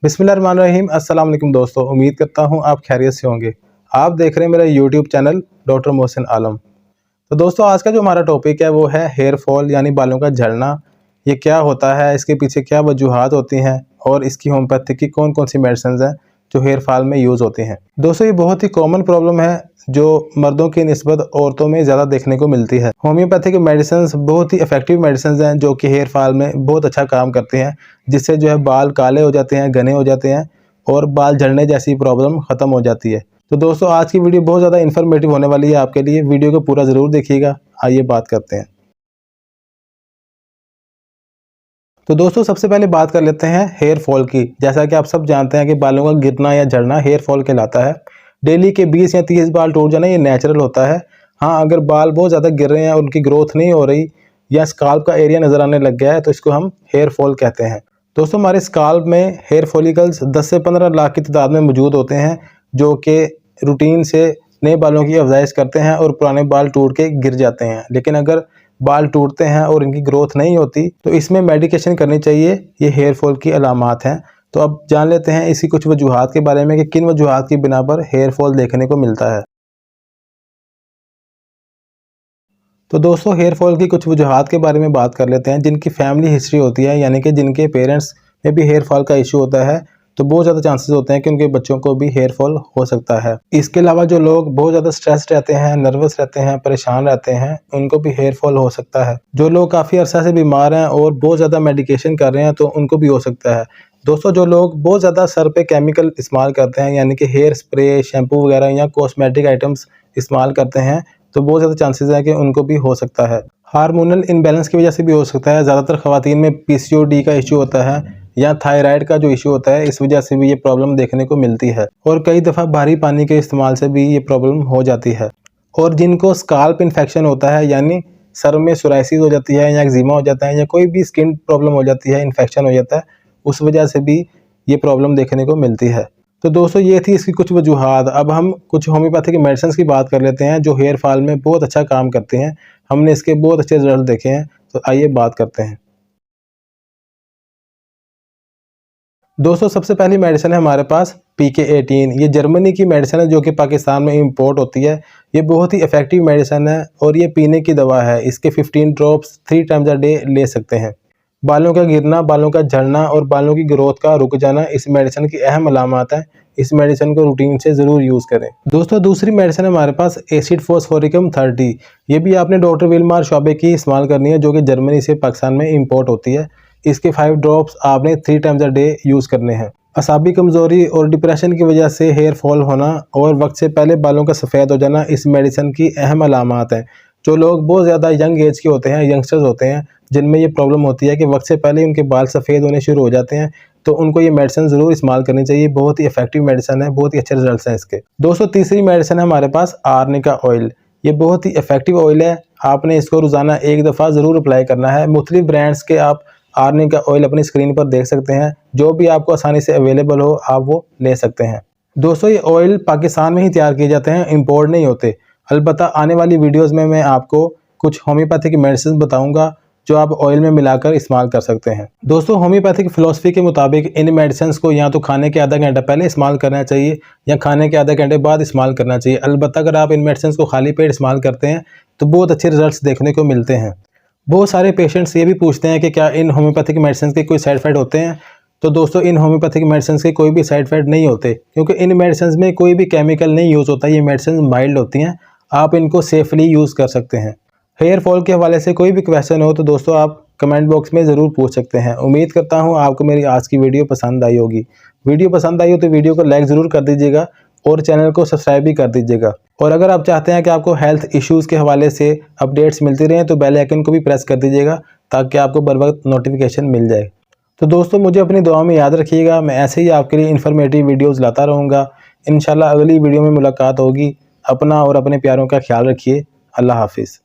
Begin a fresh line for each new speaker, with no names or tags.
बिस्मिल्लाहिर्रहमानिर्रहीम। अस्सलाम वालेकुम दोस्तों, उम्मीद करता हूँ आप खैरियत से होंगे। आप देख रहे हैं मेरा यूट्यूब चैनल डॉक्टर मोहसिन आलम। तो दोस्तों आज का जो हमारा टॉपिक है वो है हेयर फॉल यानी बालों का झड़ना। ये क्या होता है, इसके पीछे क्या वजूहात होती हैं और इसकी होम्योपैथी की कौन कौन सी मेडिसिन हैं जो हेयर फॉल में यूज़ होती हैं। दोस्तों ये बहुत ही कॉमन प्रॉब्लम है जो मर्दों की निस्बत औरतों में ज़्यादा देखने को मिलती है। होम्योपैथिक मेडिसिन बहुत ही इफेक्टिव मेडिसिन हैं जो कि हेयर फॉल में बहुत अच्छा काम करते हैं, जिससे जो है बाल काले हो जाते हैं, घने हो जाते हैं और बाल झड़ने जैसी प्रॉब्लम ख़त्म हो जाती है। तो दोस्तों आज की वीडियो बहुत ज़्यादा इन्फॉर्मेटिव होने वाली है आपके लिए। वीडियो को पूरा ज़रूर देखिएगा। आइए बात करते हैं। तो दोस्तों सबसे पहले बात कर लेते हैं हेयर फॉल की। जैसा कि आप सब जानते हैं कि बालों का गिरना या झड़ना हेयर फॉल कहलाता है। डेली के 20 या 30 बाल टूट जाना ये नेचुरल होता है। हाँ, अगर बाल बहुत ज़्यादा गिर रहे हैं और उनकी ग्रोथ नहीं हो रही या स्काल्प का एरिया नज़र आने लग गया है तो इसको हम हेयर फॉल कहते हैं। दोस्तों हमारे स्काल्प में हेयर फॉलिकल्स 10 से 15 लाख की तादाद में मौजूद होते हैं जो कि रूटीन से नए बालों की अफजाइश करते हैं और पुराने बाल टूट के गिर जाते हैं। लेकिन अगर बाल टूटते हैं और इनकी ग्रोथ नहीं होती तो इसमें मेडिकेशन करनी चाहिए। ये हेयर फॉल की अलामात हैं। तो अब जान लेते हैं इसी कुछ वजूहात के बारे में कि किन वजूहात की बिना पर हेयर फॉल देखने को मिलता है। तो दोस्तों हेयर फॉल की कुछ वजूहात के बारे में बात कर लेते हैं। जिनकी फैमिली हिस्ट्री होती है यानी कि जिनके पेरेंट्स में भी हेयर फॉल का इशू होता है तो बहुत ज़्यादा चांसेस होते हैं कि उनके बच्चों को भी हेयर फॉल हो सकता है। इसके अलावा जो लोग बहुत ज़्यादा स्ट्रेस्ड रहते हैं, नर्वस रहते हैं, परेशान रहते हैं, उनको भी हेयर फॉल हो सकता है। जो लोग काफ़ी अरसा से बीमार हैं और बहुत ज़्यादा मेडिकेशन कर रहे हैं तो उनको भी हो सकता है। दोस्तों जो लोग बहुत ज़्यादा सर पे केमिकल इस्तेमाल करते हैं यानी कि हेयर स्प्रे, शैम्पू वगैरह या कॉस्मेटिक आइटम्स इस्तेमाल करते हैं तो बहुत ज़्यादा चांसेस है कि उनको भी हो सकता है। हार्मोनल इम्बैलेंस की वजह से भी हो सकता है। ज़्यादातर ख़वातीन में पीसीओडी का इशू होता है या थायराइड का जो इशू होता है, इस वजह से भी ये प्रॉब्लम देखने को मिलती है। और कई दफ़ा भारी पानी के इस्तेमाल से भी ये प्रॉब्लम हो जाती है। और जिनको स्काल्प इन्फेक्शन होता है यानी सर में सोराइसिस हो जाती है या एक्जिमा हो जाता है या कोई भी स्किन प्रॉब्लम हो जाती है, इन्फेक्शन हो जाता है, उस वजह से भी ये प्रॉब्लम देखने को मिलती है। तो दोस्तों ये थी इसकी कुछ वजूहात। अब हम कुछ होम्योपैथिक मेडिसिन की बात कर लेते हैं जो हेयर फॉल में बहुत अच्छा काम करते हैं। हमने इसके बहुत अच्छे रिजल्ट देखे हैं, तो आइए बात करते हैं। दोस्तों सबसे पहली मेडिसिन है हमारे पास PK18। ये जर्मनी की मेडिसिन है जो कि पाकिस्तान में इंपोर्ट होती है। ये बहुत ही इफेक्टिव मेडिसिन है और ये पीने की दवा है। इसके 15 ड्रॉप्स 3 टाइम्स अ डे ले सकते हैं। बालों का गिरना, बालों का झड़ना और बालों की ग्रोथ का रुक जाना इस मेडिसिन की अहम अलामत है। इस मेडिसिन को रूटीन से ज़रूर यूज़ करें। दोस्तों दूसरी मेडिसिन है हमारे पास एसिड फॉस्फोरिकम 30। ये भी आपने डॉक्टर विल्मार शॉबे की इस्तेमाल करनी है जो कि जर्मनी से पाकिस्तान में इंपोर्ट होती है। इसके 5 ड्रॉप्स आपने 3 टाइम्स अ डे यूज़ करने हैं। असाबी कमज़ोरी और डिप्रेशन की वजह से हेयर फॉल होना और वक्त से पहले बालों का सफ़ेद हो जाना इस मेडिसिन की अहम अलामत हैं। जो लोग बहुत ज़्यादा यंग एज के होते हैं, यंगस्टर्स होते हैं, जिनमें ये प्रॉब्लम होती है कि वक्त से पहले उनके बाल सफ़ेद होने शुरू हो जाते हैं, तो उनको ये मेडिसिन ज़रूर इस्तेमाल करनी चाहिए। बहुत ही इफेक्टिव मेडिसिन है, बहुत ही अच्छे रिजल्ट्स हैं इसके। दोस्तों तीसरी मेडिसिन है हमारे पास आर्निका ऑयल। ये बहुत ही इफेक्टिव ऑयल है। आपने इसको रोज़ाना एक दफ़ा ज़रूर अप्लाई करना है। मुख्तलिफ ब्रांड्स के आप आर्निका ऑयल अपनी स्क्रीन पर देख सकते हैं। जो भी आपको आसानी से अवेलेबल हो आप वो ले सकते हैं। दोस्तों ये ऑयल पाकिस्तान में ही तैयार किए जाते हैं, इंपोर्ट नहीं होते। अलबत्ता आने वाली वीडियोस में मैं आपको कुछ होम्योपैथिक मेडिसिन बताऊंगा जो आप ऑयल में मिलाकर इस्तेमाल कर सकते हैं। दोस्तों होम्योपैथिक फ़िलॉसफी के मुताबिक इन मेडिसिन को या तो खाने के आधा घंटा पहले इस्तेमाल करना चाहिए या खाने के आधे घंटे बाद इस्तेमाल करना चाहिए। अलबत्ता अगर आप इन मेडिसिन को खाली पेट इस्तेमाल करते हैं तो बहुत अच्छे रिजल्ट देखने को मिलते हैं। बहुत सारे पेशेंट्स ये भी पूछते हैं कि क्या इन होम्योपैथिक मेडिसिन के कोई साइड इफेक्ट होते हैं। तो दोस्तों इन होम्योपैथिक मेडिसिन के कोई भी साइड इफेक्ट नहीं होते क्योंकि इन मेडिसिन में कोई भी केमिकल नहीं यूज़ होता। ये मेडिसिन माइल्ड होती हैं, आप इनको सेफली यूज़ कर सकते हैं। हेयर फॉल के हवाले से कोई भी क्वेश्चन हो तो दोस्तों आप कमेंट बॉक्स में ज़रूर पूछ सकते हैं। उम्मीद करता हूँ आपको मेरी आज की वीडियो पसंद आई होगी। वीडियो पसंद आई हो तो वीडियो को लाइक ज़रूर कर दीजिएगा और चैनल को सब्सक्राइब भी कर दीजिएगा। और अगर आप चाहते हैं कि आपको हेल्थ इश्यूज़ के हवाले से अपडेट्स मिलती रहें तो बेल आइकन को भी प्रेस कर दीजिएगा ताकि आपको बर वक्त नोटिफिकेशन मिल जाए। तो दोस्तों मुझे अपनी दुआ में याद रखिएगा। मैं ऐसे ही आपके लिए इन्फॉर्मेटिव वीडियोज़ लाता रहूँगा। इंशाल्लाह अगली वीडियो में मुलाकात होगी। अपना और अपने प्यारों का ख्याल रखिए। अल्लाह हाफिज़।